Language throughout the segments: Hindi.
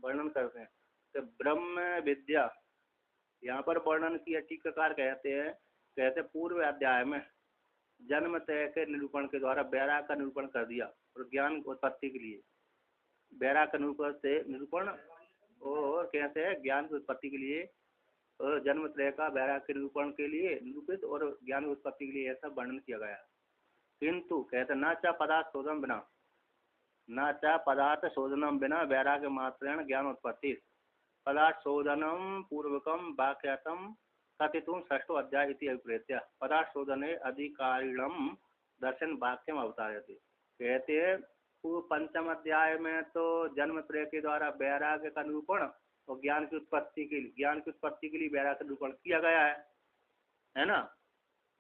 वर्णन करते हैं। तो ब्रह्म विद्या यहाँ पर वर्णन किया, टीकाकार कहते पूर्व अध्याय में जन्म तय के निरूपण के द्वारा वैराग का निरूपण कर दिया, और ज्ञान उत्पत्ति के लिए वैराग का निरूपण और कहते हैं ज्ञान की उत्पत्ति के लिए, और जन्म त्रय का वैराग के निरूपण के लिए निरूपित और ज्ञान की उत्पत्ति के लिए ऐसा वर्णन किया गया। किंतु कहते न च पदार्थ शोधन बिना, न च पदार्थ शोधनम बिना वैराग्य मात्रेण ज्ञान उत्पत्ति, पदार्थ शोधनम पूर्वकम वाक्यतम कथितुम षष्ठो अध्याय इति अभिप्रेत्य पदार्थ शोधने अधिकारिणम दर्शन वाक्यम अवतारयति। कहते हैं पूर्व पंचम अध्याय में तो जन्म त्रय के द्वारा वैराग्य का निरूपण और ज्ञान की उत्पत्ति के लिए वैराग्य का निरूपण किया गया है ना।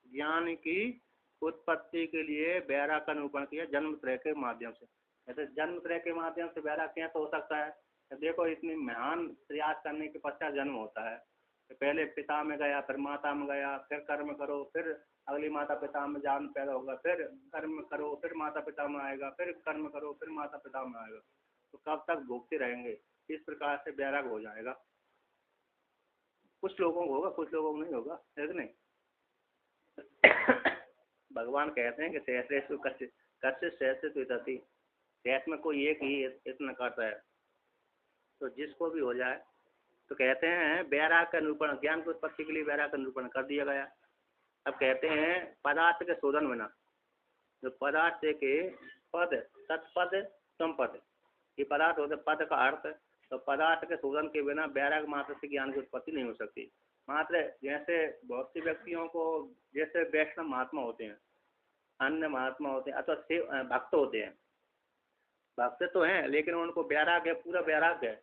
ज्ञान की उत्पत्ति के लिए वैराग्य का निरूपण किया जन्म त्रय के माध्यम से। ऐसे जन्म त्रय के माध्यम से वैराग्य कैसे हो सकता है? देखो, इतनी महान प्रयास करने के पश्चात जन्म होता है। पहले पिता में गया, फिर माता में गया, फिर कर्म करो, फिर अगली माता पिता में जान पैदा होगा, फिर कर्म करो, फिर माता पिता में आएगा, फिर कर्म करो, फिर माता पिता में आएगा। तो कब तक भोगते रहेंगे? इस प्रकार से वैराग हो जाएगा। कुछ लोगों को होगा, कुछ लोगों को नहीं होगा, है कि नहीं? भगवान कहते हैं कि सहस्रेषु कश्चित् सहस्रतु, सहस में कोई एक ही इतना करता है, तो जिसको भी हो जाए। तो कहते हैं वैराग का निरूपण, ज्ञान की उत्पत्ति के लिए वैराग का निरूपण कर दिया गया। अब कहते हैं पदार्थ के शोधन बिना, जो पदार्थ के पद, तत्पद संपद, ये पदार्थ होते पद का अर्थ, तो पदार्थ के शोधन के बिना वैराग मात्र से ज्ञान की उत्पत्ति नहीं हो सकती। मात्र जैसे बहुत से व्यक्तियों को, जैसे वैष्णव महात्मा होते हैं, अन्य महात्मा होते हैं, अथवा भक्त होते हैं, भक्त तो हैं लेकिन उनको वैराग है, पूरा वैराग है,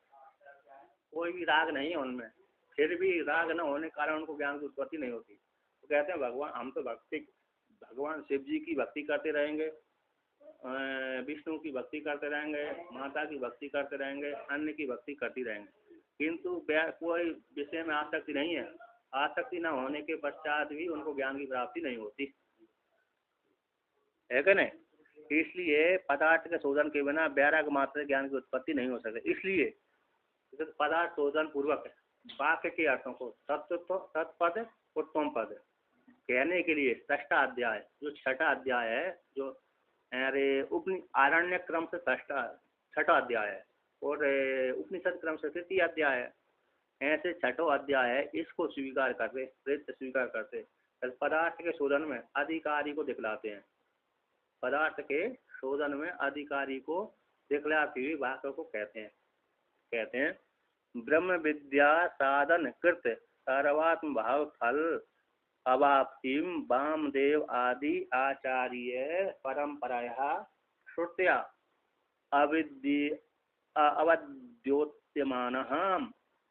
कोई भी राग नहीं है उनमें, फिर भी राग न होने के कारण उनको ज्ञान की उत्पत्ति नहीं होती। तो कहते हैं भगवान, हम तो भगवान शिव जी की भक्ति करते रहेंगे, विष्णु की भक्ति करते रहेंगे, माता की भक्ति करते रहेंगे, अन्य की भक्ति करती रहेंगे, किंतु कोई विषय में आसक्ति नहीं है। आसक्ति न होने के पश्चात भी उनको ज्ञान की प्राप्ति नहीं होती है कि नहीं? इसलिए पदार्थ के शोधन के बिना वैराग मात्र ज्ञान की उत्पत्ति नहीं हो सकती। इसलिए पदार्थ शोधन पूर्वक वाक्य के अर्थों को तत्पद उत्तम पद कहने के लिए षष्ठा अध्याय, जो छठा अध्याय है, जो आरण्य क्रम से छठा अध्याय है, और उपनिषद क्रम से तृतीय अध्याय है, ऐसे छठो अध्याय है, इसको स्वीकार करते पदार्थ के शोधन में अधिकारी को दिखलाते हैं। पदार्थ के शोधन में अधिकारी को दिखलाते हुए वाक्य को कहते हैं ब्रह्म विद्या साधन कृत सर्वात्म भाव फल अवाप्तिम वामदेव आदि आचार्य परंपराया श्रुत्या अवद्योत्यमानः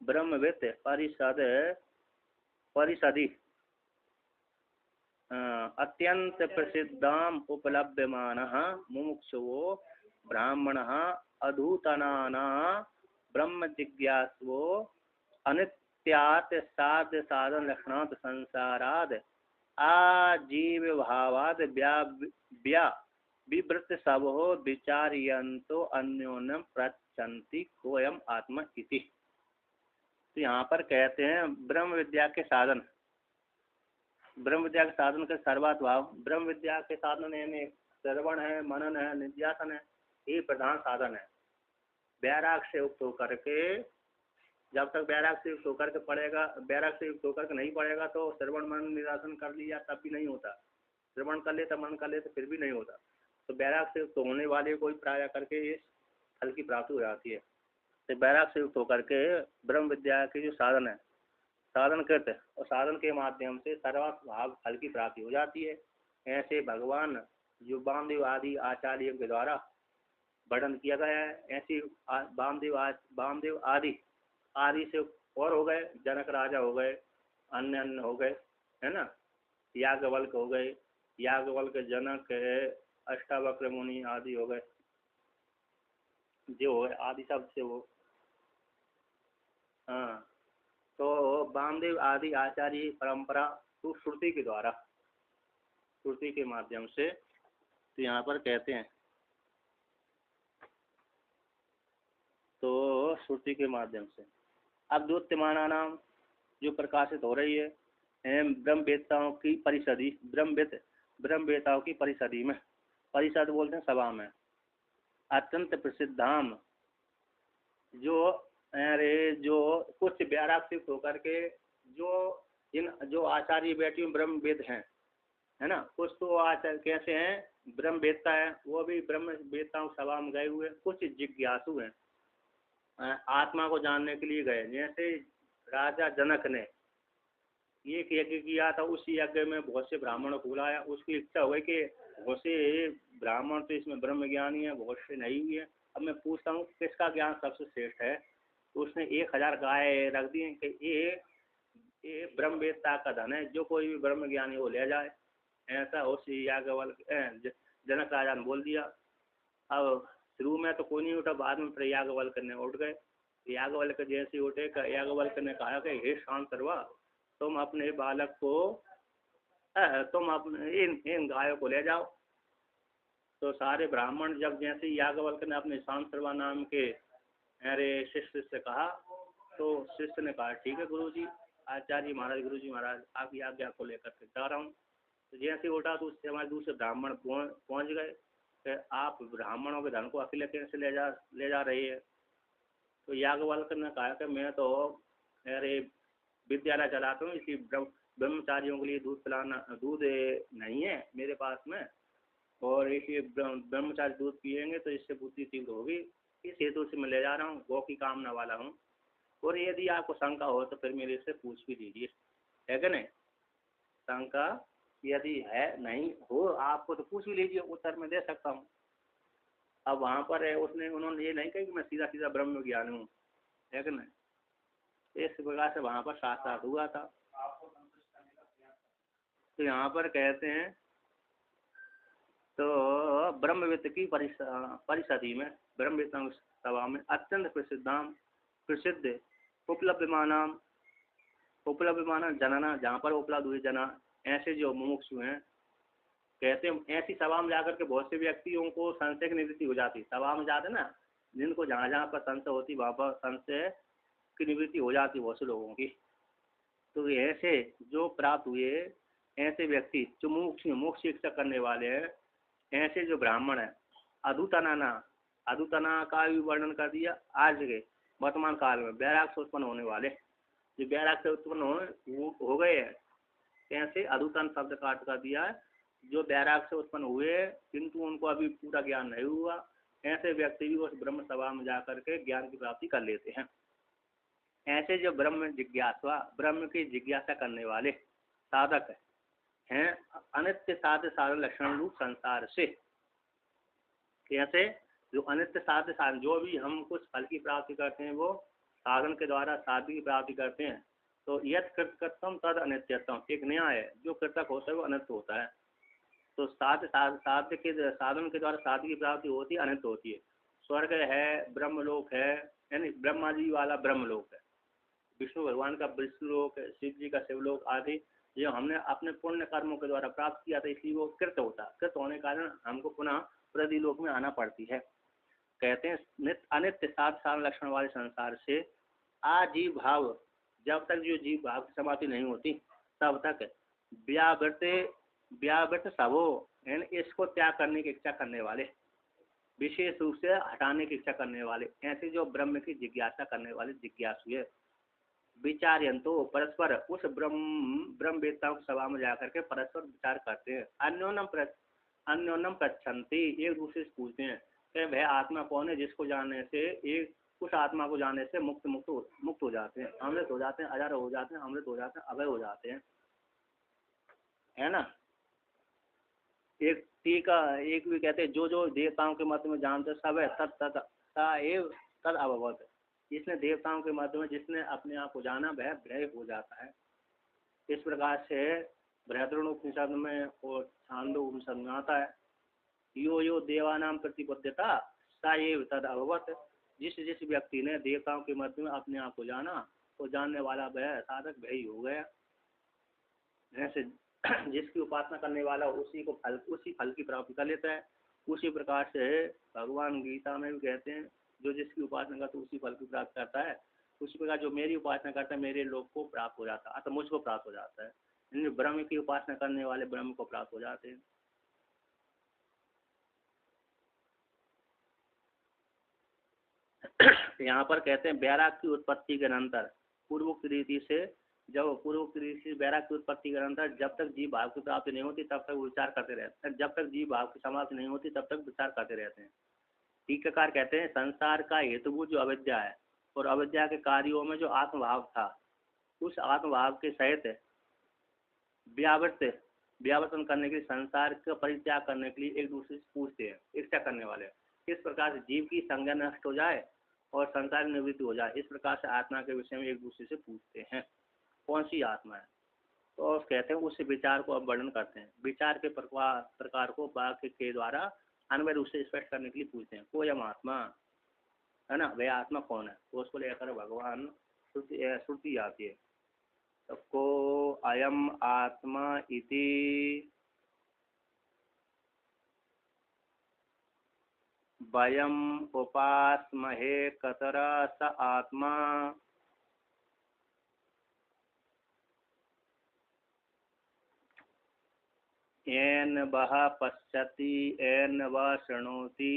ब्रह्मवित् परिषदि अत्यंत प्रसिद्धाम उपलभ्यमानः मुमुक्षुवो ब्राह्मणः अधूतनाना ब्रह्म जिज्ञासवो अनित्यात् साध्य साधन लक्षणात् संसाराद आजीव भावाद विवृत सबो विचार्यन्तो अन्योन्यम प्रचन्ति कोयम आत्मा इति। तो यहाँ पर कहते हैं ब्रह्म विद्या के साधन, ब्रह्म विद्या के साधन के सर्वात भाव। ब्रह्म विद्या के साधन यानी श्रवण है, मनन है, निध्यासन है, ये प्रधान साधन है। वैराग से युक्त होकर के, जब तक वैराग से युक्त होकर के पढ़ेगा, वैराग से युक्त होकर के नहीं पढ़ेगा तो श्रवण मनन निध्यासन कर लिया तब भी नहीं होता, श्रवण कर लेता, मन कर लेता, फिर भी नहीं होता। तो वैराग से युक्त होने वाले को ही प्राय करके इस फल की प्राप्ति हो जाती है। तो वैराग से युक्त होकर के ब्रह्म विद्या के जो साधन है, साधन करते हैं, और साधन के माध्यम से सर्वात्म भाव फल की प्राप्ति हो जाती है। ऐसे भगवान जो वामदेव आदि आचार्य के द्वारा वर्णन किया गया है, ऐसी वामदेव आदि से और हो गए, जनक राजा हो गए, अन्य हो गए, है ना, याज्ञवल्क हो गए, याज्ञवल्क जनक अष्टावक्र मुनि आदि हो गए, जो हो गए आदि शब्द से वो, हाँ। तो वामदेव आदि आचार्य परंपरा तो श्रुति के द्वारा, श्रुति के माध्यम से, तो यहाँ पर कहते हैं तो और श्रुति के माध्यम से। अब द्योत्यमाना नाम जो प्रकाशित हो रही है ब्रह्मवेत्ताओं की परिषदी, ब्रह्मवेत्ताओं की परिषदी में, परिषद बोलते हैं सभा में, अत्यंत प्रसिद्धाम जो अरे जो कुछ व्याराक्षित होकर के जो आचार्य बैठी ब्रह्मवेद हैं, है ना, कुछ तो आचार्य कैसे हैं ब्रह्मवेत्ता है, वो भी ब्रह्मवेत्ताओं सभा में गए हुए, कुछ जिज्ञासु हैं, आत्मा को जानने के लिए गए। जैसे राजा जनक ने एक यज्ञ किया था, उस यज्ञ में बहुत से ब्राह्मणों को बुलाया, उसकी इच्छा हुई कि बहुत से ब्राह्मण तो इसमें ब्रह्म ज्ञानी है, बहुत से नहीं हुई है, अब मैं पूछता हूँ किसका ज्ञान सबसे श्रेष्ठ है, तो उसने 1000 गाय रख दी कि ये ब्रह्मवेत्ता का धन है, जो कोई भी ब्रह्म ज्ञानी वो ले जाए। ऐसा उस जनक राजा ने बोल दिया। अब शुरू में तो कोई नहीं उठा, बाद में फिर याज्ञवल्क्य ने उठ गए। याज्ञवल्क्य जैसे उठे, याज्ञवल्क्य ने कहा कि हे शांत सर्वा, तुम अपने बालक को तुम अपने इन गायों को ले जाओ। तो सारे ब्राह्मण जब जैसे याज्ञवल्क्य ने अपने शांत सर्वा नाम के अरे शिष्य से कहा, तो शिष्य ने कहा ठीक है गुरुजी, आचार्य महाराज, गुरुजी महाराज आपकी आज्ञा को लेकर के जा रहा हूँ। तो जैसे उठा तो उससे हमारे दूसरे ब्राह्मण पहुँच गए कि आप ब्राह्मणों के धन को अकेले कैसे ले जा रही है। तो याज्ञवल्क्य ने कहा कि मैं तो अरे विद्यालय चलाता हूँ, इसी ब्रह्मचारियों के लिए दूध नहीं है मेरे पास में, और इसलिए ब्रह्मचारी दूध पिएंगे तो इससे बुद्धि तीव्र होगी, इस हेतु से मैं ले जा रहा हूँ, गौ की कामना वाला हूँ। और यदि आपको शंका हो तो फिर मेरे से पूछ भी दीजिए, है कि नहीं। शंका यदि है नहीं हो आपको तो पूछ भी लीजिए, उत्तर में दे सकता हूँ। अब वहाँ पर उन्होंने ये नहीं कहा कि मैं सीधा सीधा ब्रह्म ज्ञान हूँ, है कि नहीं। इस प्रकार से वहाँ पर साक्षात हुआ था। तो यहाँ पर कहते हैं तो ब्रह्मविद की परिषदी में, ब्रह्मविद सभा में अत्यंत प्रसिद्ध उपलब्धमाना जनना, जहाँ पर उपलब्ध हुई जना, ऐसे जो मुमुक्षु हैं, कहते हैं ऐसी सभा में जाकर के बहुत से व्यक्तियों को संशय की निवृत्ति हो जाती। सभा में जाते ना, जिनको जहाँ जहाँ पर संशय होती वहाँ पर संशय की निवृत्ति हो जाती बहुत से लोगों की। तो ऐसे जो प्राप्त हुए ऐसे व्यक्ति जो मोक्ष इच्छा करने वाले हैं, ऐसे जो ब्राह्मण है, अधुतना का भी वर्णन कर दिया। आज के वर्तमान काल में बैराग से उत्पन्न होने वाले, जो बैराग से उत्पन्न हो गए हैं, कैसे अधुतन शब्द काट कर दिया है, जो बैराग से उत्पन्न हुए किंतु उनको अभी पूरा ज्ञान नहीं हुआ, ऐसे व्यक्ति भी उस ब्रह्म सभा में जाकर के ज्ञान की प्राप्ति कर लेते हैं। ऐसे जो ब्रह्म की जिज्ञासा करने वाले साधक हैं, अनित्य साध्य साधन लक्षण रूप संसार से, कैसे जो अनित्य साध्य साधन, जो भी हम कुछ फल की प्राप्ति करते हैं वो साधन के द्वारा साध्य की प्राप्ति करते हैं। तो यद कृतकर्तम तद अनित्यतम, एक न्याय है, जो कृतक होता है वो अनित्य होता है। तो साध्य के साधन के द्वारा साध्य की प्राप्ति होती है, अनित्य होती है। स्वर्ग है, ब्रह्मलोक है, यानी ब्रह्मा जी वाला ब्रह्मलोक है, विष्णु भगवान का विष्णुलोक है, शिव जी का शिवलोक आदि, जो हमने अपने पुण्य कर्मों के द्वारा प्राप्त किया था, इसलिए वो कृत होता है। कृत होने के कारण हमको पुनः प्रतिलोक में आना पड़ती है। कहते हैं अनित्य सात साधन लक्षण वाले संसार से आजीव भाव, जब तक जो जीव भाव की समाप्ति नहीं होती तब तक व्यावृत सबो, इसको त्याग करने की इच्छा करने वाले, विशेष रूप से हटाने की इच्छा करने वाले, ऐसे जो ब्रह्म की जिज्ञासा करने वाले जिज्ञासु है, विचार्यंतो परस्पर, उस ब्रह्मवेत्ताओं की सभा में जाकर के परस्पर विचार करते हैं। अन्योन्यम पृच्छन्ति, एक दूसरे से पूछते हैं कि वह आत्मा कौन है जिसको जानने से एक उस आत्मा को जानने से मुक्त हो जाते हैं, अमृत हो जाते हैं, अजर हो जाते हैं, अमृत हो जाते हैं, अभय हो जाते हैं, है ना। एक भी कहते हैं जो जो देवताओं के मध्य में जानते सब है तद अभवत, जिसने देवताओं के मध्य में जिसने अपने आप को जाना वह भय हो जाता है। इस प्रकार से बृहद्रण्योपनिषद में और छांदोपनिषद में आता है, यो यो देवानाम प्रतिपद्यता सा एव तद अभवत, जिस व्यक्ति ने देवताओं के मध्य में अपने आप को जाना तो जानने वाला वह साधक वही हो गया। ऐसे जिसकी उपासना करने वाला उसी फल की प्राप्ति कर लेता है। उसी प्रकार से भगवान गीता में भी कहते हैं जो जिसकी उपासना करता है उसी फल की प्राप्त करता है। उसी प्रकार जो मेरी उपासना करता है मेरे लोक को प्राप्त हो जाता है, अतः मुझको प्राप्त हो जाता है। ब्रह्म की उपासना करने वाले ब्रह्म को प्राप्त हो जाते हैं। यहाँ पर कहते हैं वैराग की उत्पत्ति के अनंतर पूर्वोक्त रीति से, जब पूर्वोक्त रीति से वैराग की उत्पत्ति के अनंतर जब तक जीव भाव की प्राप्ति नहीं होती तब तक विचार करते रहते हैं, जब तक जीव भाव की समाप्ति नहीं होती तब तक विचार करते रहते हैं। टीकाकार कहते हैं संसार का हेतुभूत जो अविद्या है और अविद्या के कार्यों में जो आत्मभाव था, उस आत्मभाव के सहित व्यावर्तन करने के लिए, संसार का परित्याग करने के लिए एक दूसरे से पूछते हैं, इच्छा करने वाले। इस प्रकार से जीव की संज्ञा नष्ट हो जाए और संसार निवृत्ति हो जाए, इस प्रकार से आत्मा के विषय में एक दूसरे से पूछते हैं कौन सी आत्मा है। तो कहते हैं उस विचार को अब वर्णन करते हैं। विचार के प्रकार को वाक्य के द्वारा अन्वय रूप से स्पष्ट करने के लिए पूछते हैं। कोयम आत्मा है ना, वह आत्मा कौन है, तो उसको लेकर भगवान श्रुति आती है। तो को अयम आत्मा इति वयम उपासमहे कतर स आत्मा येन वह पश्यति येन वह शृणोति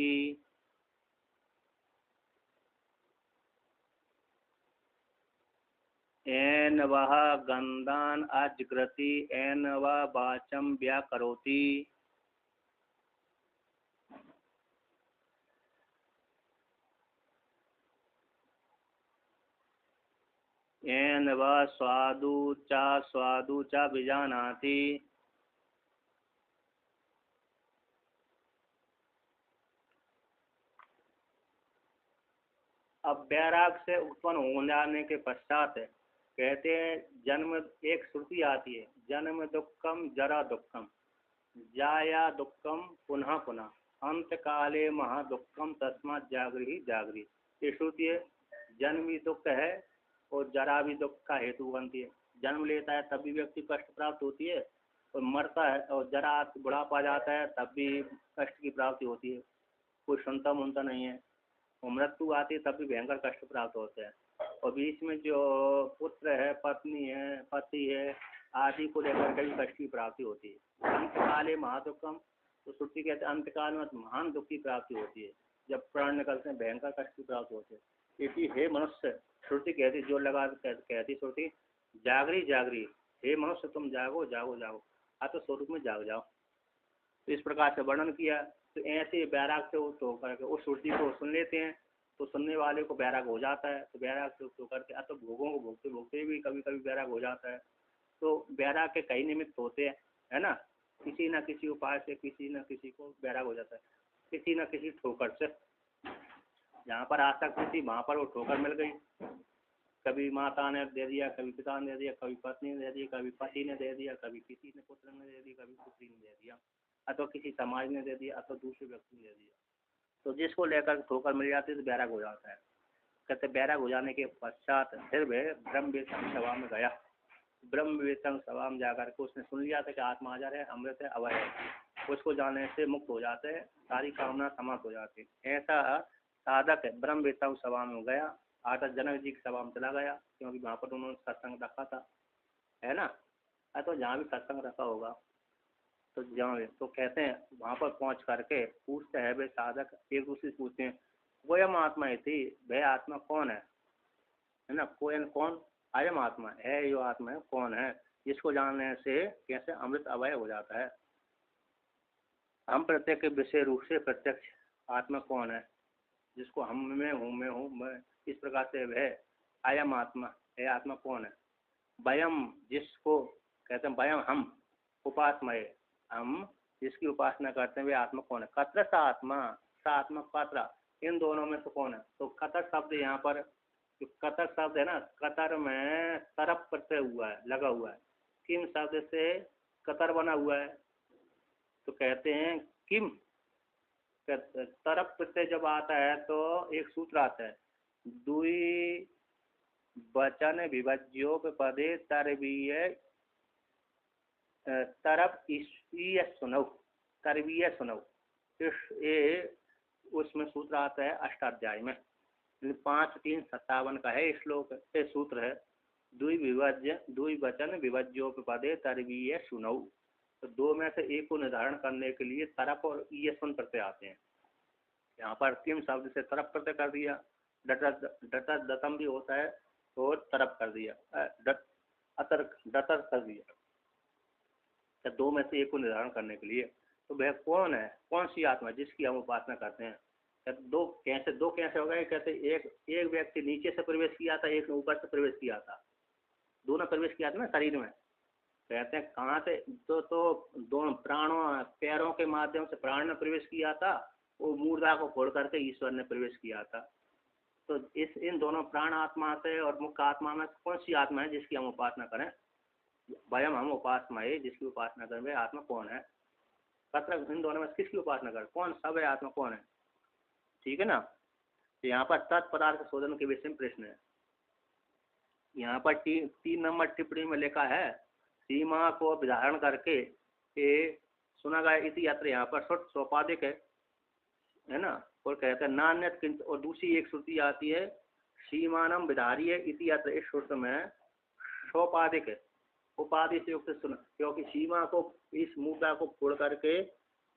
येन वह गन्धान् अजिघ्रति येन वह वाचं व्याकरोति। येन वह स्वादु च विजानाति। अब वैराग से उत्पन्न हो जाने के पश्चात कहते हैं जन्म, एक श्रुति आती है, जन्म दुखम जरा दुखम जाया दुखम पुनः पुनः अंत काले महादुखम तस्मात् जागृहि जागृहि। ये श्रुति है। जन्म भी दुख है और जरा भी दुख का हेतु बनती है। जन्म लेता है तब भी व्यक्ति कष्ट प्राप्त होती है और मरता है और जरा बुढ़ापा जाता है तब भी कष्ट की प्राप्ति होती है, कोई सुनता मुनता नहीं है। और मृत्यु आती है तब भी भयंकर कष्ट प्राप्त होते हैं। और बीच में जो पुत्र है, पत्नी है, पति है आदि को लेकर कभी कष्ट की प्राप्ति होती है। अंतकाले महादुखम, तो श्रुति कहते हैं अंतकाल में महान दुख की प्राप्ति होती है, जब प्राण निकलते हैं भयंकर कष्ट की प्राप्ति होती है। इसी हे मनुष्य, श्रुति कहती जो लगा कहती श्रुति जागरी जागरी, हे मनुष्य तुम जागो जागो जागो, आत्म स्वरूप में जाग जाओ। तो इस प्रकार से वर्णन किया। तो ऐसे वैराग से होकर के उस श्रुति को सुन लेते हैं तो सुनने वाले को वैराग हो जाता है। तो वैराग से होकर के तो भोगों को भोगते भोगते भी कभी कभी वैराग हो जाता है। तो वैराग के कई निमित्त होते हैं, है ना। किसी न किसी उपाय से किसी न किसी को वैराग हो जाता है, किसी न किसी ठोकर से। जहाँ पर आसक्ति थी वहाँ पर वो ठोकर मिल गई। कभी माता ने दे दिया, कभी पिता ने दे दिया, कभी पत्नी ने दे दिया, कभी पति ने दे दिया, कभी किसी ने पुत्र ने दे दिया, कभी पुत्री ने दे दिया, अथवा किसी समाज ने दे दिया, अथवा दूसरे व्यक्ति ने दे दिया। तो जिसको लेकर ठोकर मिल जाती है तो बैराग हो जाता है। कहते बैराग हो जाने के पश्चात फिर वह ब्रह्म वेतन सभा में गया। ब्रह्म वेतन सभा में जाकर के उसने सुन लिया था कि आत्मा अजर है, अमृत है, अभय है। उसको जानने से मुक्त हो जाते हैं, सारी कामना समाप्त हो जाती है। ऐसा साधक है ब्रह्म वेतन सभा में गया। आता जनक जी की सभा में चला गया, क्योंकि वहाँ पर उन्होंने सत्संग रखा था, है ना। तो जहाँ भी सत्संग रखा होगा तो जहाँ, तो कहते हैं वहाँ पर पहुँच करके पूछते हैं वे साधक, एक दूसरे से पूछते हैं कोयम आत्मा थी, वह आत्मा कौन है ना। कोयन कौन, अयम आत्मा है, यो आत्मा है कौन है, जिसको जानने से कैसे अमृत अभय हो जाता है। हम प्रत्यक्ष विषय रूप से प्रत्यक्ष आत्मा कौन है, जिसको हम में हूँ, मैं हूँ, मैं, इस प्रकार से वह अयम आत्मा है, आत्मा कौन है। वयम, जिसको कहते हैं वयम हम, उपासमय, हम जिसकी उपासना करते हैं वे आत्मा कौन है। कत्र सा आत्मा, सा आत्मा कत्र, इन दोनों में से कौन है। तो कतर शब्द यहाँ पर, जो कतर शब्द है ना, कतर में तरफ प्रत्यय हुआ है, लगा हुआ है। किम शब्द से कतर बना हुआ है, तो कहते हैं किम, तरफ प्रत्यय जब आता है तो एक सूत्र आता है, दुई वचन विभज्योपदे तरवीय तरफ ईश्वीय सुनौ, तरवीय सुनौ, ये उसमें सूत्र आता है अष्टाध्याय में। 5:3:57 का है श्लोक, ये सूत्र है। द्विवचन विभज्योपपदे तरवीय सुनऊ। तो दो में से एक को निर्धारण करने के लिए तरप और ईयस्वन प्रत्यय आते हैं। यहाँ पर किम शब्द से तरप प्रत्यय कर दिया, दतम भी होता है तो तरप कर दिया, डतर कर दिया। तो दो में से एक को निर्धारण करने के लिए, तो वह कौन है, कौन सी आत्मा जिसकी हम उपासना करते हैं। दो कैसे हो गए, कहते एक व्यक्ति नीचे से प्रवेश किया था, एक ने ऊपर से प्रवेश किया था, दोनों प्रवेश किया था ना शरीर में। कहते हैं कहाँ से, तो दोनों प्राणों पैरों के माध्यम से प्राण ने प्रवेश किया था, वो मूर्धा को फोड़ करके ईश्वर ने प्रवेश किया था। तो इन दोनों प्राण आत्मा से और मुख्य आत्मा में कौन सी आत्मा है जिसकी हम उपासना करें। वयम हम उपासना है, जिसकी उपासना करें वह आत्मा कौन है। मतलब इन दोनों में किसकी उपासना करें, कौन सब है आत्मा कौन है, ठीक है ना। तो यहाँ पर तत्पदार्थ शोधन के विषय में प्रश्न है। यहाँ पर 3 नंबर टिप्पणी में लिखा है, सीमा को विधारण करके ये सुना गया इति यत्र, यहाँ पर सोपाधिक है ना। और कहते हैं नान्यत किंच, और दूसरी एक श्रुति आती है सीमानम विधारीय इति यत्र, इस श्रुति में सोपाधिक है, उपाधि से युक्त सुना, क्योंकि सीमा को इस मुद्दा को फोड़ करके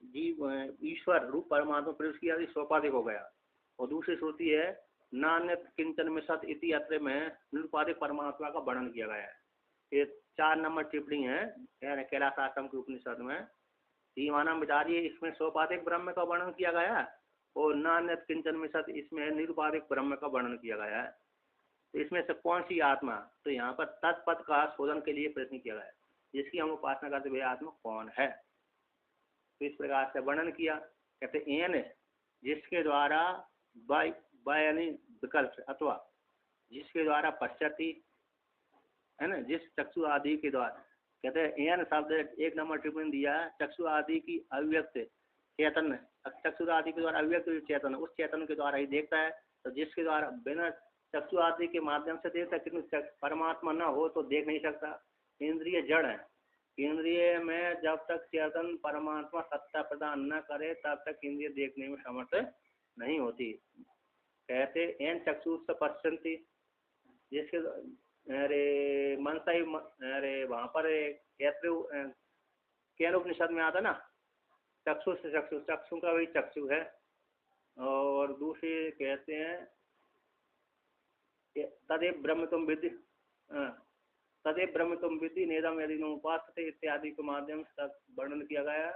जीव ईश्वर रूप परमात्मा प्रवेश किया, सोपाधिक हो गया। और दूसरी श्रुति है नान्यत किंचन में सत इति यत्र में निरुपाधिक परमात्मा का वर्णन किया गया है। ये 4 नंबर टिप्पणी है कैलाश आश्रम के उपनिषद में। सीमानम विचारिए, इसमें सोपाधिक ब्रह्म का वर्णन किया गया है, और नान्यत किंचन में सत इसमें निरुपाधिक ब्रह्म का वर्णन किया गया है। तो इसमें से कौन सी आत्मा, तो यहाँ पर तत्पद का शोधन के लिए प्रश्न किया गया है, जिसकी हम उपासना करते हुए आत्मा कौन है। तो इस प्रकार से वर्णन किया, कहते एन जिसके द्वारा यानी विकल्प अथवा जिसके द्वारा पश्चाती है ना, जिस चक्षु आदि के द्वारा, कहते हैं एन शब्द 1 नंबर टिप्पणी दिया है, चक्षु आदि की अव्यक्त चेतन, चक्षु आदि के द्वारा अव्यक्त चेतन, उस चेतन के द्वारा ही देखता है। तो जिसके द्वारा बिना चक्षु आदि के माध्यम से देखता है, किंतु परमात्मा न हो तो देख नहीं सकता। इंद्रिय जड़ है, इंद्रिय में जब तक चेतन परमात्मा सत्ता प्रदान न करे तब तक इंद्रिय देखने में समर्थ नहीं होती। कहते एन चक्षु से पश्यंती, जिसके अरे मनसा ही अरे वहाँ पर केन उपनिषद में आता ना, चक्षु से चक्षु का वही चक्षु है। और दूसरे कहते हैं तदेव ब्रह्म तुम विद्धि, तदेव ब्रह्म तुम विद्धि नेदम यदि उपासते इत्यादि के माध्यम से वर्णन किया गया।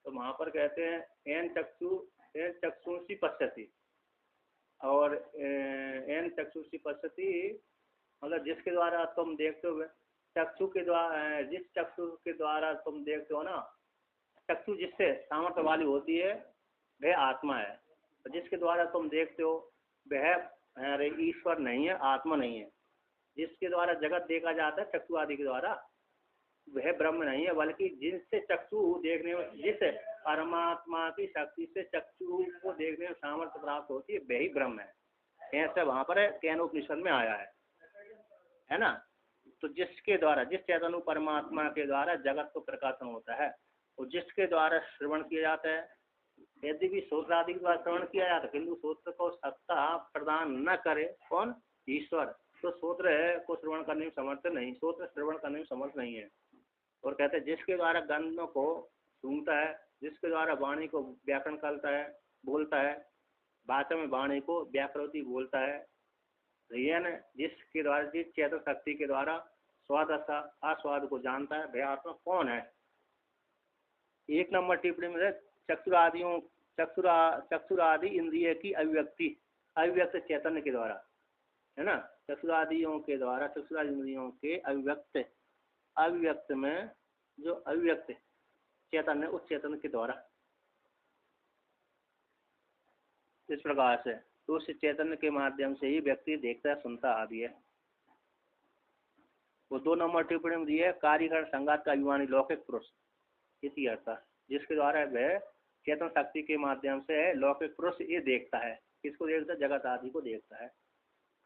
तो वहाँ पर कहते हैं एन चक्षुषी पश्यति, और एन चक्षुषी पश्यति मतलब जिसके द्वारा तुम देखते हो, चक्षु के द्वारा, जिस चक्षु के द्वारा तुम देखते हो ना, चक्षु जिससे सामर्थ्य वाली होती है वह आत्मा है। तो जिसके द्वारा तुम देखते हो वह ईश्वर नहीं है, आत्मा नहीं है। जिसके द्वारा जगत देखा जाता है चक्षु आदि के द्वारा, वह ब्रह्म नहीं है, बल्कि जिनसे चक्षु देखने में, जिस परमात्मा की शक्ति से चक्षु को देखने में सामर्थ्य प्राप्त होती है वही ब्रह्म है। ऐसा वहाँ पर केन उपनिषद में आया है ना। तो जिसके द्वारा, जिस चैतन्य परमात्मा के द्वारा जगत को प्रकाशन होता है, और जिसके द्वारा श्रवण किया जाता है, यदि भी सूत्र आदि के द्वारा श्रवण किया जाता है, किंतु सूत्र को सत्ता प्रदान न करे कौन, ईश्वर, तो सूत्र को श्रवण करने में समर्थ नहीं, सूत्र श्रवण करने में समर्थ नहीं है। और कहते हैं जिसके द्वारा गंधों को सूंघता है, जिसके द्वारा वाणी को व्याकरण करता है, बोलता है, भाषा में वाणी को व्याकृति बोलता है, जिसके द्वारा, जिस चेतन शक्ति के द्वारा स्वाद आस्वाद को जानता है, वह आत्मा कौन है। 1 नंबर टिप्पणी में चक्षुरादि इंद्रिय की अभिव्यक्ति, अभिव्यक्त चैतन्य के द्वारा है ना, चक्षुरादियों के द्वारा, चक्षुरादि इंद्रियों के अभिव्यक्त में जो अभिव्यक्त चैतन्य, उस चैतन्य के द्वारा इस प्रकार से, तो उस चैतन्य के माध्यम से ही व्यक्ति देखता, सुनता आदि है। वो 2 नंबर टिप्पणी में दिए कार्यकरण संघात का अभिमानी लौकिक पुरुष इति अर्थ, जिसके द्वारा वह चेतन शक्ति के माध्यम से लौकिक पुरुष ये देखता है। किसको देखता है, जगत आदि को देखता है,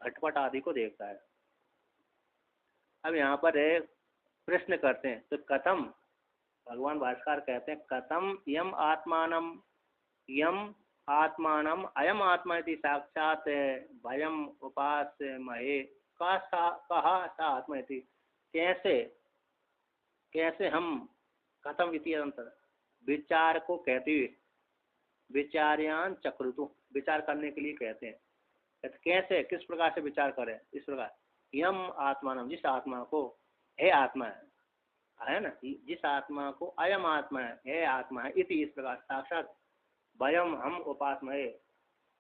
घटपट आदि को देखता है। अब यहाँ पर प्रश्न करते हैं, तो कथम, भगवान भास्कर कहते हैं कथम यम आत्मानम यम आत्मानम अयम आत्मा इति साक्षात भयम उपासमहे। कहा सा आत्मा इति, कैसे कैसे हम कथम इति अंतर, विचार को कहते हुए, विचार्यान चक्रतु, विचार करने के लिए कहते हैं। कैसे, किस प्रकार से विचार करें, इस प्रकार यम आत्मानम, जिस आत्मा को, है आत्मा है ना, जिस आत्मा को अयम आत्मा है आत्मा है इति, इस प्रकार साक्षात वयम हम उपासमहे,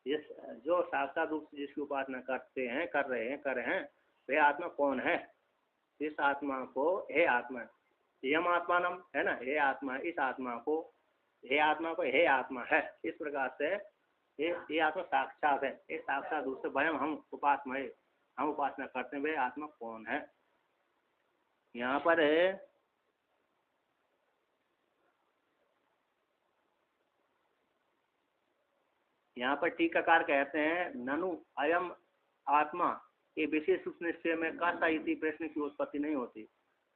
जिस जो साक्षात रूप से जिसकी उपासना करते हैं, कर रहे हैं वह आत्मा कौन है, इस आत्मा को हे आत्मा, यम आत्मानम है ना, हे आत्मा, इस आत्मा को, हे आत्मा को हे आत्मा है, इस प्रकार से ये आत्मा साक्षात है, ये साक्षात रूप से वयम हम उपासमहे, हम उपासना करते हैं, वह आत्मा कौन है। यहाँ पर टीकाकार कहते हैं, ननु अयम आत्मा, ये विशेष रूप निश्चय में कसा इति प्रश्न की उत्पत्ति नहीं होती।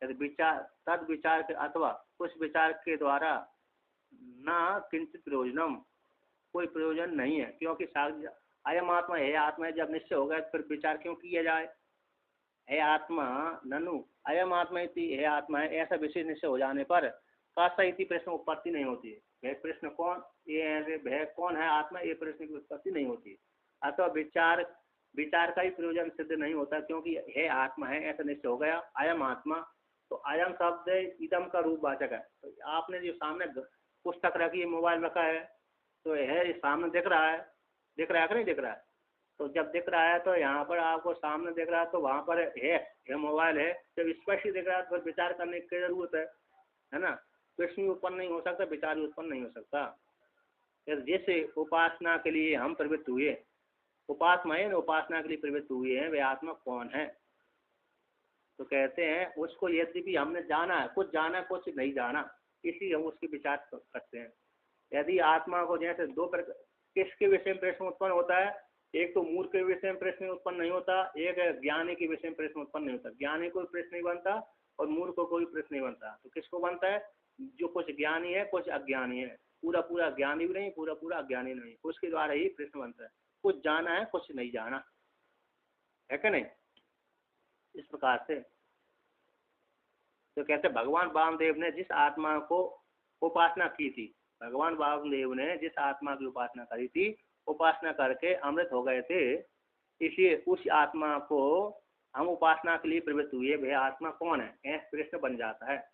यदि विचार, तद विचार के अथवा कुछ विचार के द्वारा न किंचित प्रयोजनम, कोई प्रयोजन नहीं है, क्योंकि अयम आत्मा है आत्मा है, जब निश्चय हो गया तो फिर विचार क्यों किया जाए। है आत्मा, ननु अयम आत्मा इति है आत्मा है, ऐसा विशेष निश्चय हो जाने पर कसा इति प्रश्न उत्पत्ति नहीं होती है। वह प्रश्न कौन, ये वह कौन है आत्मा, ये प्रश्न की उत्पत्ति नहीं होती। अथवा विचार का ही प्रयोजन सिद्ध नहीं होता, क्योंकि है आत्मा है ऐसा निश्चय हो गया। अयम आत्मा, तो अयम शब्द इदम का रूप वाचक है। तो आपने जो सामने पुस्तक रखी है, मोबाइल रखा है, तो है सामने दिख रहा है कि नहीं दिख रहा है। तो जब दिख रहा है तो यहाँ पर आपको सामने दिख रहा है, तो वहाँ पर है मोबाइल है, जब स्पष्ट ही दिख रहा है तो विचार करने की जरूरत है ना। प्रश्न उत्पन्न नहीं हो सकता, विचार भी उत्पन्न नहीं हो सकता। जैसे उपासना के लिए हम प्रवृत्त हुए, उपासना के लिए प्रवृत्त हुए हैं, वे आत्मा कौन है। तो कहते हैं उसको यद्यपि हमने जाना है, कुछ जाना कुछ नहीं जाना, इसलिए हम उसकी विचार करते हैं। यदि आत्मा को जैसे दो प्रकार, किसके विषय में प्रश्न उत्पन्न होता है, एक तो मूर्ख के विषय में प्रश्न उत्पन्न नहीं होता, एक ज्ञानी के विषय में प्रश्न उत्पन्न नहीं होता। ज्ञानी को प्रश्न नहीं बनता और मूर्ख को कोई प्रश्न नहीं बनता। तो किसको बनता है, जो कुछ ज्ञानी है कुछ अज्ञानी है, पूरा ज्ञानी भी नहीं, पूरा अज्ञानी नहीं, उसके द्वारा ही प्रश्न बनता है। कुछ जाना है कुछ नहीं जाना है कि नहीं, इस प्रकार से। तो कहते भगवान वामदेव ने जिस आत्मा को उपासना की थी, भगवान वामदेव ने जिस आत्मा की उपासना करी थी, उपासना करके अमृत हो गए थे, इसलिए उस आत्मा को हम उपासना के लिए प्रवृत्त हुए, वह आत्मा कौन है, ऐसा प्रश्न बन जाता है।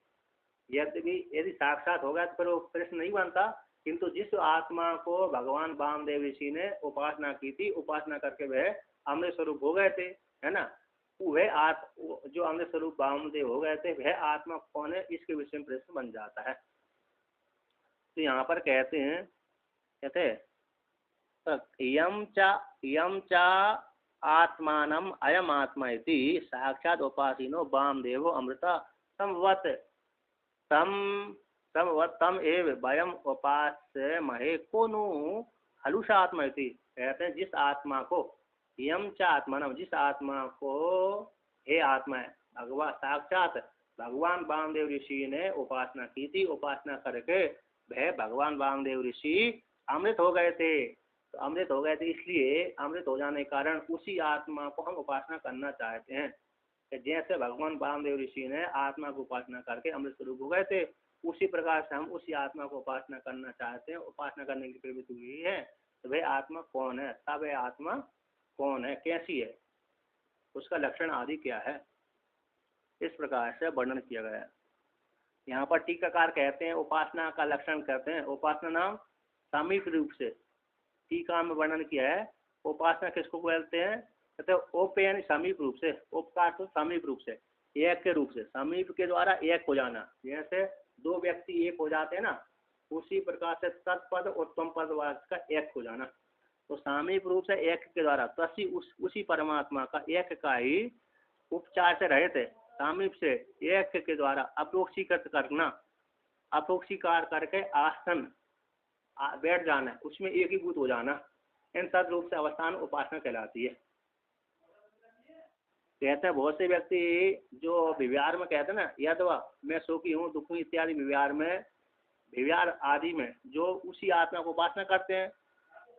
यदि साक्षात हो गया तो फिर वो प्रश्न नहीं बनता, किंतु जिस आत्मा को भगवान वामदेव ऋषि ने उपासना की थी, उपासना करके वह अमृत स्वरूप हो गए थे, है ना, वह जो अमृत स्वरूप वामदेव हो गए थे, वह आत्मा कौन है, इसके विषय में प्रश्न बन जाता है। तो यहाँ पर कहते हैं यम चा आत्मानम अयम आत्मा इति साक्षात उपासीनो वामदेवो अमृता तम एव वयम उपास्महे को नु हलुषा आत्मा इति। कहते हैं जिस आत्मा को, यम चा आत्मानम, जिस आत्मा को हे आत्मा है, भगवान साक्षात भगवान वामदेव ऋषि ने उपासना की थी, उपासना करके वह भगवान वामदेव ऋषि अमृत हो गए थे। तो अमृत हो गए थे, इसलिए अमृत हो जाने के कारण उसी आत्मा को हम उपासना करना चाहते हैं। जैसे भगवान वामदेव ऋषि ने आत्मा को उपासना करके अमृत स्वरूप हो गए थे, उसी प्रकार से हम उसी आत्मा को उपासना करना चाहते हैं, उपासना करने की प्रवृत्ति हुई है। तो वह आत्मा कौन है, तब वह आत्मा कौन है, कैसी है, उसका लक्षण आदि क्या है, इस प्रकार से वर्णन किया गया है। यहाँ पर टीकाकार कहते हैं उपासना का लक्षण कहते हैं, उपासना नाम सामयिक रूप से टीका में वर्णन किया है। उपासना किसको बोलते हैं, कहते हैं ओप यानी समीप रूप से, उपकार तो समीप रूप से, एक के रूप से, समीप के द्वारा एक हो जाना। जैसे दो व्यक्ति एक हो जाते हैं ना, उसी प्रकार से तत्पद उत्तम पद का एक हो जाना। तो सामीप रूप से एक के द्वारा, तो उसी परमात्मा का एक का ही उपचार से रहे थे, सामीप से एक के द्वारा अप्रोक्षीकृत करना, अप्रोक्षीकार करके आसन बैठ जाना, उसमें एकीभूत हो जाना, इन सब रूप से अवस्थान उपासना कहलाती है। कहते हैं बहुत से व्यक्ति जो विव्यार में कहते हैं ना, यदवा मैं सुखी हूँ दुखी इत्यादि विव्यार आदि में जो उसी आत्मा को उपासना करते हैं,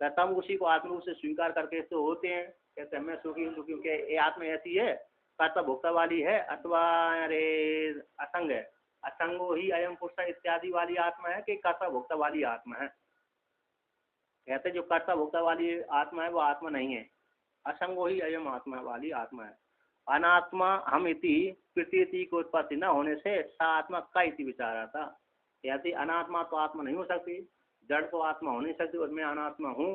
तब उसी को आत्म रूप से स्वीकार करके तो होते हैं, कहते हैं मैं सुखी हूँ क्योंकि ये आत्मा ऐसी है, कर्ता भोक्ता वाली है, अथवा अरे असंग है, असंगो ही अयम पुरुष इत्यादि वाली आत्मा है कि कर्ता भोक्ता वाली आत्मा है। कहते जो कर्ता भोक्ता वाली आत्मा है वो आत्मा नहीं है, असंगो ही अयम आत्मा वाली आत्मा है। अनात्मा हम इति प्रतीति को उत्पत्ति न होने से सा आत्मा का इति विचारा था। कहते अनात्मा तो आत्मा नहीं हो सकती, जड़ तो आत्मा हो नहीं सकती और मैं अनात्मा हूँ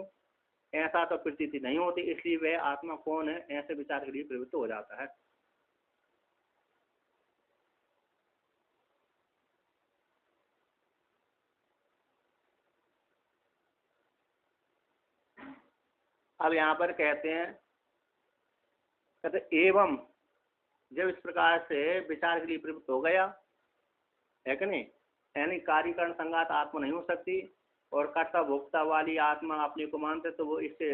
ऐसा तो प्रतीति नहीं होती, इसलिए वह आत्मा कौन है ऐसे विचार के लिए प्रवृत्त हो जाता है। अब यहाँ पर कहते एवं जब इस प्रकार से विचार के लिए प्रवृत्त हो गया है कि नहीं, यानी कार्यकरण संगात आत्मा नहीं हो सकती और कर्ता भोक्ता वाली आत्मा अपने को मानते, तो वो इससे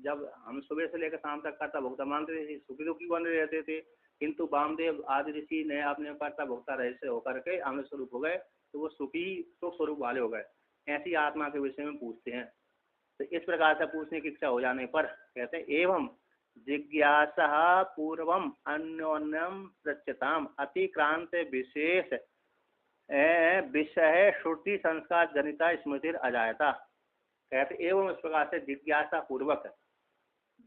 जब हम सुबह से लेकर शाम तक कर्ता भोक्ता मानते थे सुखी दुखी बने रहते थे, किंतु वामदेव आदि ऋषि ने अपने कर्ता भोक्ता रहस्य होकर के अमृत स्वरूप हो गए, तो वो सुखी सुख स्वरूप वाले हो गए। ऐसी आत्मा के विषय में पूछते हैं। तो इस प्रकार से पूछने की इच्छा हो जाने पर कहते हैं एवं जिज्ञासा पूर्वम अन्योन्यम पृच्छताम अतिक्रांत विशेष विषय श्रुति संस्कार जनिता स्मृति अजायता। कहते एवं इस प्रकार से जिज्ञासा पूर्वक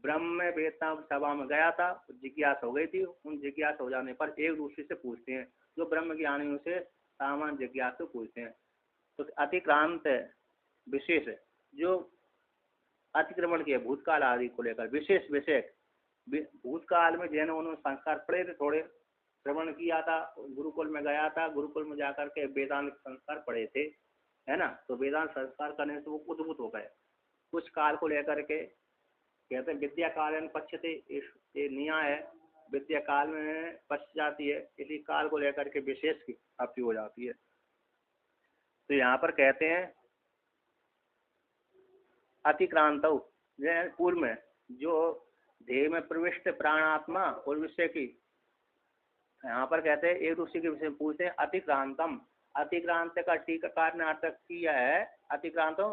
ब्रह्म वेदता सभा में गया था, जिज्ञासा हो गई थी, उन जिज्ञासा हो जाने पर एक दूसरे से पूछते हैं, जो ब्रह्म ज्ञानियों से सामान्य जिज्ञासा पूछते हैं। तो अतिक्रांत विशेष जो अतिक्रमण किए भूतकाल आदि को लेकर विशेष विषय, भूतकाल में जैन उन्होंने संस्कार पढ़े थे, थोड़े श्रवण किया था, गुरुकुल में गया था, गुरुकुल में जाकर के वेदांत संस्कार पढ़े थे, है ना, तो वेदांत संस्कार करने से वो उद्भूत हो गए। कुछ काल को लेकर के कहते हैं विद्या काल पश्यते, ये न्याय है, विद्या काल में पश्च जाती है, इसलिए काल को लेकर के विशेष की प्राप्ति हो जाती है। तो यहाँ पर कहते हैं अतिक्रांत पूर्व में जो ध्येय में प्रविष्ट प्राणात्मा और विषय की, यहाँ पर कहते हैं एक दूसरे के विषय में पूछते हैं अतिक्रांतम। अतिक्रांत का टीकाकार ने अर्थ किया है अतिक्रांतो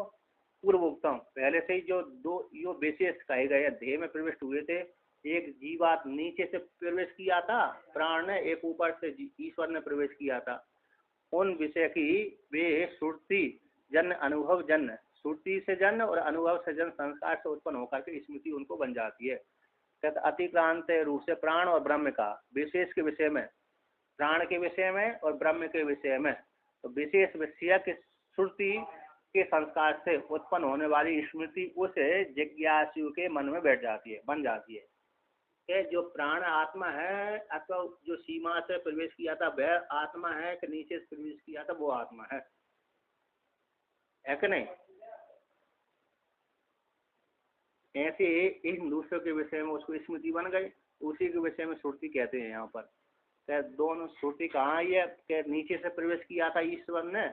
पूर्वोक्तम, पहले से ही जो दो यो विशेष कहे गए ध्येय में प्रविष्ट हुए थे, एक जीवात नीचे से प्रवेश किया था प्राण ने, एक ऊपर से ईश्वर ने प्रवेश किया था। उन विषय की वे श्रुति जन्य अनुभव जन्य, श्रुति से जन्य और अनुभव से जन्य संस्कार से उत्पन्न होकर के स्मृति उनको बन जाती है। कहते अतिक्रांत रूप से प्राण और ब्रह्म का विशेष के विषय में, प्राण के विषय में और ब्रह्म के विषय में, तो विशेष विषय के श्रुति के संस्कार से उत्पन्न होने वाली स्मृति उस जिज्ञासु के मन में बैठ जाती है, बन जाती है कि जो प्राण आत्मा है अथवा जो सीमा से प्रवेश किया था वह आत्मा है कि नीचे से प्रवेश किया था वो आत्मा है कि नहीं। ऐसे इन दूसरों के विषय में उसको स्मृति बन गई, उसी के विषय में श्रुति कहते हैं। यहाँ पर दोनों श्रुति कहाँ आई है कि नीचे से प्रवेश किया था ईश्वर ने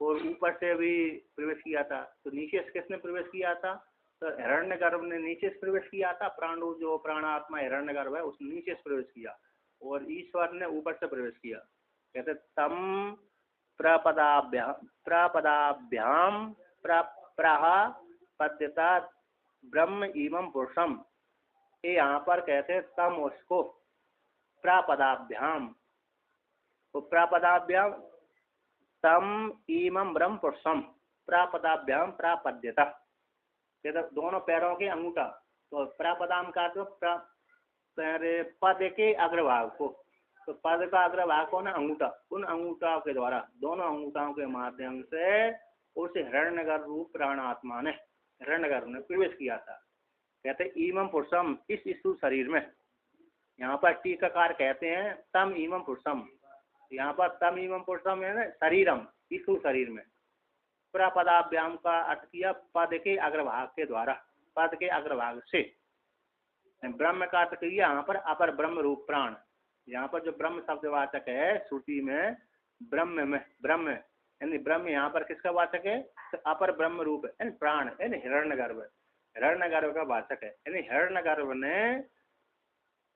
और ऊपर से भी प्रवेश किया था। तो नीचे से किसने प्रवेश किया था, तो हिरण्यगर्भ ने नीचे से प्रवेश किया था, प्राणु जो प्राणात्मा हिरण्यगर्भ है उसने नीचे से प्रवेश किया और ईश्वर ने ऊपर से प्रवेश किया। कहते तम प्रपदाभ्याम प्रपद्यता ब्रह्म इमं पुरुषम, ये यहाँ पर कहते हैं तम उसको प्रपदाभ्याम, तो प्रपदाभ्याम तम इमं ब्रह्म पुरुषम प्रपदाभ्याम प्रपद्यता, दोनों पैरों के अंगूठा, तो प्रपदाम का तो पद के अग्रभाग को, तो पद का अग्रभाग को ना अंगूठा, उन अंगूठाओं के द्वारा दोनों अंगूठाओं के माध्यम से उस हिरण्यगर्भ रूप प्राणात्मा ने हिरण्यगर्भ ने प्रवेश किया था। कहते इमं पुरुषम इस स्थूल शरीर में, यहाँ पर टीकाकार कहते हैं तम इमं पुरुषम, यहाँ पर तम इमं पुरुषम है ना शरीरम, स्थूल शरीर में प्रपदाभ्याम का अर्थ किया पद के अग्रभाग के द्वारा, पद के अग्रभाग से। ब्रह्म का अर्थ किया यहाँ पर अपर ब्रह्म रूप प्राण, यहाँ पर जो ब्रह्म शब्दवाचक है श्रुति में ब्रह्म में, ब्रह्म यानी ब्रह्म यहाँ पर किसका वाचक है, तो अपर ब्रह्म रूप है प्राण यानी हिरण्यगर्भ, हिरण्यगर्भ का वाचक है, यानी हिरण्यगर्भ ने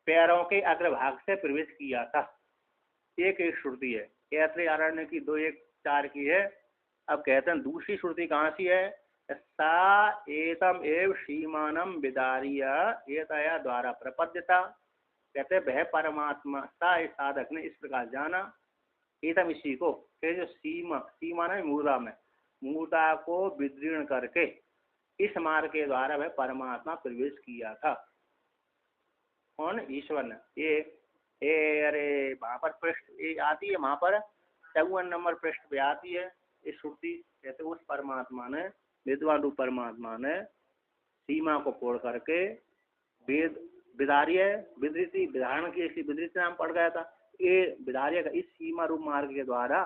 पैरों के अग्रभाग से प्रवेश किया था। एक श्रुति है ऐत्रेय आरण्य की 2:1-4 की है। अब कहते हैं दूसरी श्रुति कहाँ सी है, सा एतम एव सीमानम विदार्य एतया द्वारा प्रपद्यता। कहते वह परमात्मा सा इस साधक ने इस प्रकार जाना, एतम इसी को, जो सीमा ना मूर्धा में, मूर्धा को विदीर्ण करके इस मार्ग के द्वारा वह परमात्मा प्रवेश किया था। कौन? ईश्वर ने। ये अरे वहां पर पृष्ठ ये आती है, वहां पर 54 नंबर पृष्ठ पे आती है ये श्रुति। कहते उस परमात्मा ने, विद्वान रूप परमात्मा ने सीमा को फोड़ करके वेद विदार्य विधृति विधारण की, इसलिए विधृति नाम पड़ गया था। ये विदार्य का इस सीमा रूप मार्ग के द्वारा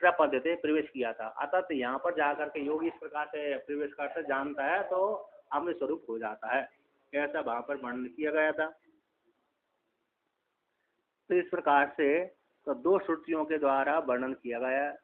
प्रपद्यते प्रवेश किया था। अतः तो यहाँ पर जाकर के योगी इस प्रकार से प्रवेश करते जानता है तो अमृत स्वरूप हो जाता है, ऐसा वहां पर वर्णन किया गया था। तो इस प्रकार से तो दो श्रुतियों के द्वारा वर्णन किया गया है।